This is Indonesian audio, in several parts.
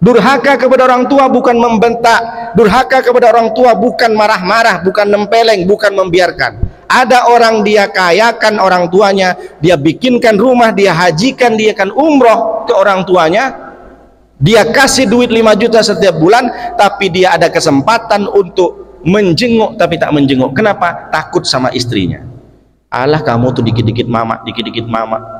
Durhaka kepada orang tua bukan membentak, durhaka kepada orang tua bukan marah-marah, bukan nempeleng, bukan membiarkan. Ada orang dia kayakan orang tuanya, dia bikinkan rumah, dia hajikan, dia kan umroh ke orang tuanya, dia kasih duit 5 juta setiap bulan, tapi dia ada kesempatan untuk menjenguk tapi tak menjenguk. Kenapa? Takut sama istrinya. Alah kamu tuh dikit-dikit mama, dikit-dikit mama.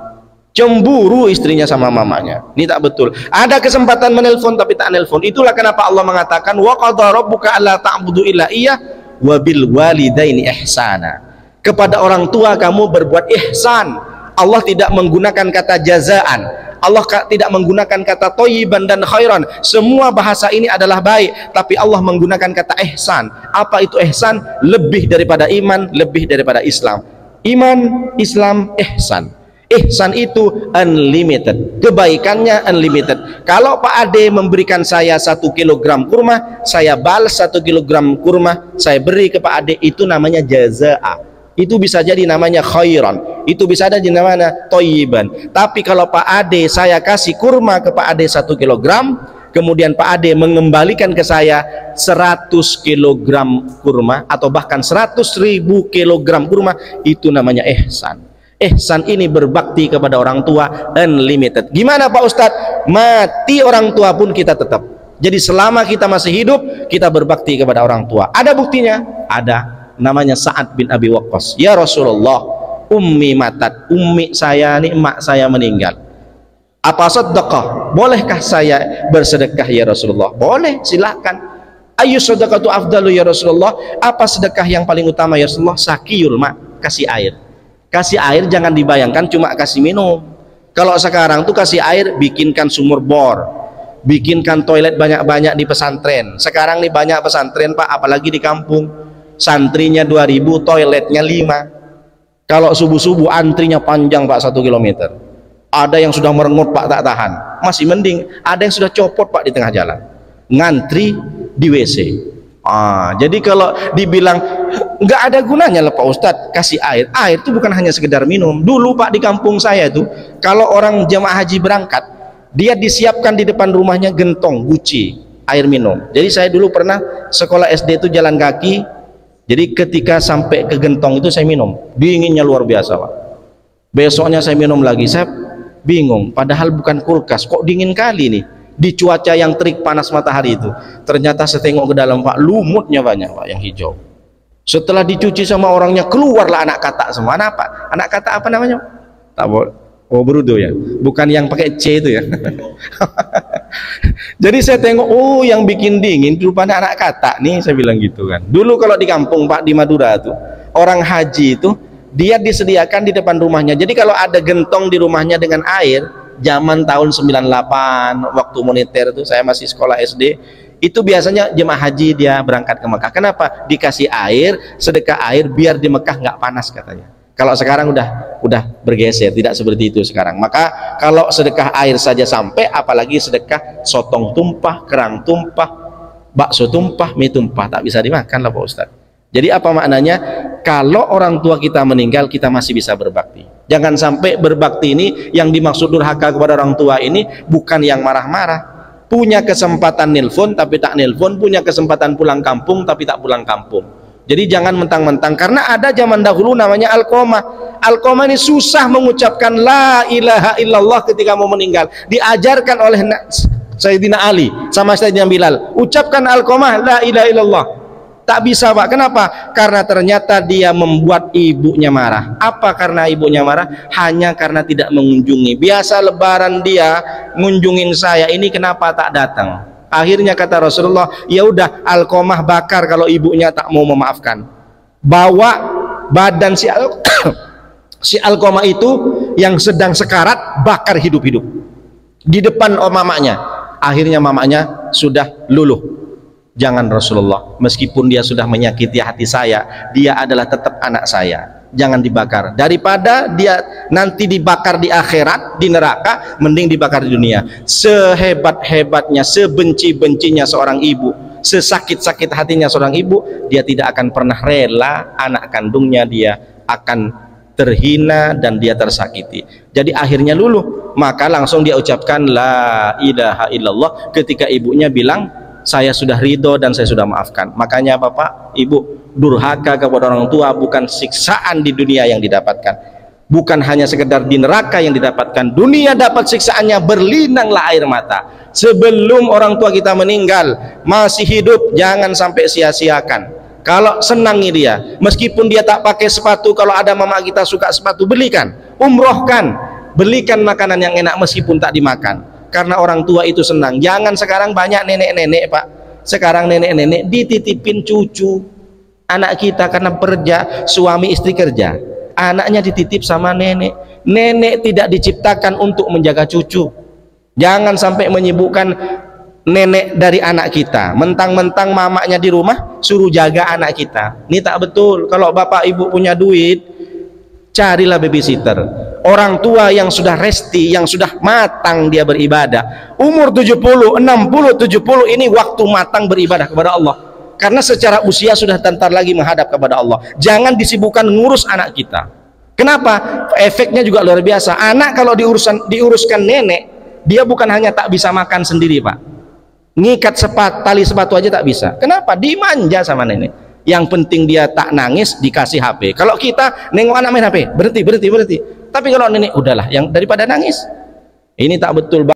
Cemburu istrinya sama mamanya. Ini tak betul. Ada kesempatan menelpon tapi tak nelpon. Itulah kenapa Allah mengatakan wa qadha rabbuka alla ta'budu illa iyyah wa bil walidaini ihsana. Kepada orang tua kamu berbuat ihsan. Allah tidak menggunakan kata jazaan. Allah tidak menggunakan kata thayyiban dan khairan. Semua bahasa ini adalah baik, tapi Allah menggunakan kata ihsan. Apa itu ihsan? Lebih daripada iman, lebih daripada Islam. Iman, Islam, ihsan. Ihsan itu unlimited, kebaikannya unlimited. Kalau Pak Ade memberikan saya 1 kilogram kurma, saya balas 1 kilogram kurma, saya beri ke Pak Ade, itu namanya jazaa. Itu bisa jadi namanya khairan, itu bisa jadi namanya thayyiban. Tapi kalau Pak Ade saya kasih kurma ke Pak Ade 1 kilogram, kemudian Pak Ade mengembalikan ke saya 100 kilogram kurma atau bahkan 100.000 kilogram kurma, itu namanya ihsan. Ihsan ini berbakti kepada orang tua unlimited. Gimana Pak Ustadz? Mati orang tua pun kita tetap. Jadi selama kita masih hidup, kita berbakti kepada orang tua. Ada buktinya? Ada. Namanya Sa'ad bin Abi Waqqas. Ya Rasulullah, ummi matat, ummi saya ini, emak saya meninggal. Apa sedekah? Bolehkah saya bersedekah ya Rasulullah? Boleh, silahkan. Ayu sedekah tu afdalu ya Rasulullah? Apa sedekah yang paling utama ya Rasulullah? Sakiyul ma, kasih air. Kasih air jangan dibayangkan cuma kasih minum. Kalau sekarang tuh kasih air, bikinkan sumur bor, bikinkan toilet banyak-banyak di pesantren. Sekarang nih banyak pesantren Pak, apalagi di kampung, santrinya 2000, toiletnya 5. Kalau subuh-subuh antrinya panjang Pak 1 kilometer. Ada yang sudah merengut Pak tak tahan. Masih mending ada yang sudah copot Pak di tengah jalan, ngantri di WC. Jadi kalau dibilang nggak ada gunanya lah Pak Ustadz kasih air. Air itu bukan hanya sekedar minum. Dulu Pak di kampung saya itu, kalau orang jamaah haji berangkat, dia disiapkan di depan rumahnya gentong guci air minum. Jadi saya dulu pernah sekolah SD itu jalan kaki. Jadi ketika sampai ke gentong itu saya minum, dinginnya luar biasa Pak. Besoknya saya minum lagi, saya bingung. Padahal bukan kulkas, kok dingin kali nih di cuaca yang terik panas matahari itu. Ternyata saya tengok ke dalam Pak, lumutnya banyak Pak yang hijau. Setelah dicuci sama orangnya, keluarlah anak katak semua. Anak katak apa namanya? Tak boleh. Oh, berudo ya, bukan yang pakai C itu ya. Jadi saya tengok, oh yang bikin dingin rupanya anak katak nih, saya bilang gitu kan. Dulu kalau di kampung Pak di Madura tuh, orang haji itu dia disediakan di depan rumahnya. Jadi kalau ada gentong di rumahnya dengan air, zaman tahun 98 waktu moneter itu saya masih sekolah SD, itu biasanya jemaah haji dia berangkat ke Mekah. Kenapa? Dikasih air, sedekah air biar di Mekah nggak panas katanya. Kalau sekarang udah bergeser, tidak seperti itu sekarang. Maka kalau sedekah air saja sampai, apalagi sedekah sotong tumpah, kerang tumpah, bakso tumpah, mie tumpah, tak bisa dimakan lah Pak Ustadz. Jadi apa maknanya? Kalau orang tua kita meninggal, kita masih bisa berbakti. Jangan sampai berbakti ini yang dimaksud durhaka kepada orang tua ini bukan yang marah-marah. Punya kesempatan nelpon tapi tak nelpon, punya kesempatan pulang kampung tapi tak pulang kampung. Jadi jangan mentang-mentang, karena ada zaman dahulu namanya Alqamah. Alqamah ini susah mengucapkan la ilaha illallah ketika mau meninggal. Diajarkan oleh Sayyidina Ali sama Sayyidina Bilal, ucapkan Alqamah la ilaha illallah. Tak bisa Pak. Kenapa? Karena ternyata dia membuat ibunya marah. Apa karena ibunya marah? Hanya karena tidak mengunjungi. Biasa lebaran dia ngunjungin saya, ini kenapa tak datang? Akhirnya kata Rasulullah, ya udah Alqamah bakar kalau ibunya tak mau memaafkan. Bawa badan si Alqamah itu yang sedang sekarat, bakar hidup-hidup di depan mamanya. Akhirnya mamanya sudah luluh. Jangan Rasulullah, meskipun dia sudah menyakiti hati saya, dia adalah tetap anak saya. Jangan dibakar. Daripada dia nanti dibakar di akhirat, di neraka, mending dibakar di dunia. Sehebat-hebatnya, sebenci-bencinya seorang ibu, sesakit-sakit hatinya seorang ibu, dia tidak akan pernah rela anak kandungnya dia akan terhina dan dia tersakiti. Jadi akhirnya luluh, maka langsung dia ucapkan la ilaha illallah ketika ibunya bilang saya sudah ridho dan saya sudah maafkan. Makanya Bapak Ibu, durhaka kepada orang tua bukan siksaan di dunia yang didapatkan, bukan hanya sekedar di neraka yang didapatkan. Dunia dapat siksaannya, berlinanglah air mata. Sebelum orang tua kita meninggal, masih hidup, jangan sampai sia-siakan. Kalau senangi dia, meskipun dia tak pakai sepatu, kalau ada mama kita suka sepatu, belikan, umrohkan, belikan makanan yang enak meskipun tak dimakan, karena orang tua itu senang. Jangan sekarang banyak nenek-nenek Pak, sekarang nenek-nenek dititipin cucu anak kita karena kerja, suami istri kerja, anaknya dititip sama nenek. Nenek tidak diciptakan untuk menjaga cucu. Jangan sampai menyibukkan nenek dari anak kita, mentang-mentang mamanya di rumah suruh jaga anak kita. Ini tak betul. Kalau bapak ibu punya duit, carilah babysitter, orang tua yang sudah resti, yang sudah matang dia beribadah. Umur 70, 60, 70 ini waktu matang beribadah kepada Allah, karena secara usia sudah bentar lagi menghadap kepada Allah. Jangan disibukkan ngurus anak kita. Kenapa? Efeknya juga luar biasa. Anak kalau diuruskan nenek, dia bukan hanya tak bisa makan sendiri Pak, ngikat tali sepatu aja tak bisa. Kenapa? Dimanja sama nenek. Yang penting dia tak nangis, dikasih HP. Kalau kita nengok anak main HP, berhenti. Tapi kalau nenek udahlah, yang daripada nangis. Ini tak betul.